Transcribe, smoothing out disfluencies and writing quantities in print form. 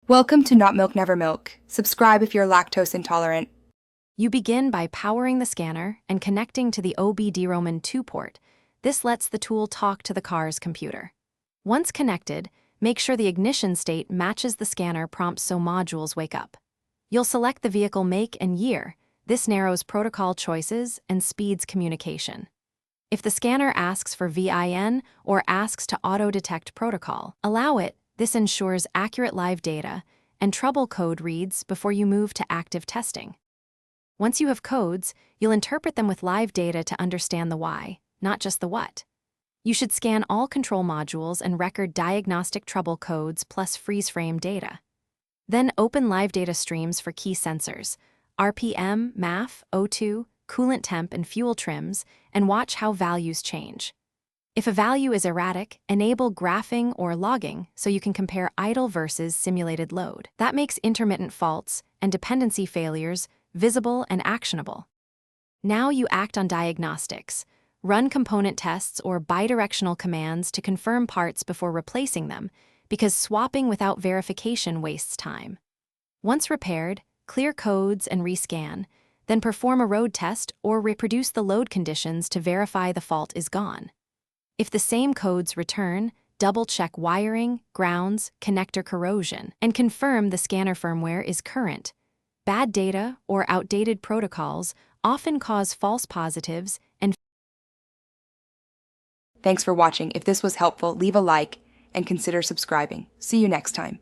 Welcome to Not Milk Never Milk. Subscribe if you're lactose intolerant. You begin by powering the scanner and connecting to the OBD-ROMAN 2 port. This lets the tool talk to the car's computer. Once connected, make sure the ignition state matches the scanner prompts so modules wake up. You'll select the vehicle make and year. This narrows protocol choices and speeds communication. If the scanner asks for VIN or asks to auto-detect protocol, allow it. This ensures accurate live data and trouble code reads before you move to active testing. Once you have codes, you'll interpret them with live data to understand the why, not just the what. You should scan all control modules and record diagnostic trouble codes plus freeze-frame data. Then open live data streams for key sensors, RPM, MAF, O2, coolant temp, and fuel trims, and watch how values change. If a value is erratic, enable graphing or logging so you can compare idle versus simulated load. That makes intermittent faults and dependency failures visible and actionable. Now you act on diagnostics. Run component tests or bidirectional commands to confirm parts before replacing them, because swapping without verification wastes time. Once repaired, clear codes and rescan, then perform a road test or reproduce the load conditions to verify the fault is gone. If the same codes return, double-check wiring, grounds, connector corrosion, and confirm the scanner firmware is current. Bad data or outdated protocols often cause false positives and Thanks for watching. If this was helpful, leave a like and consider subscribing. See you next time.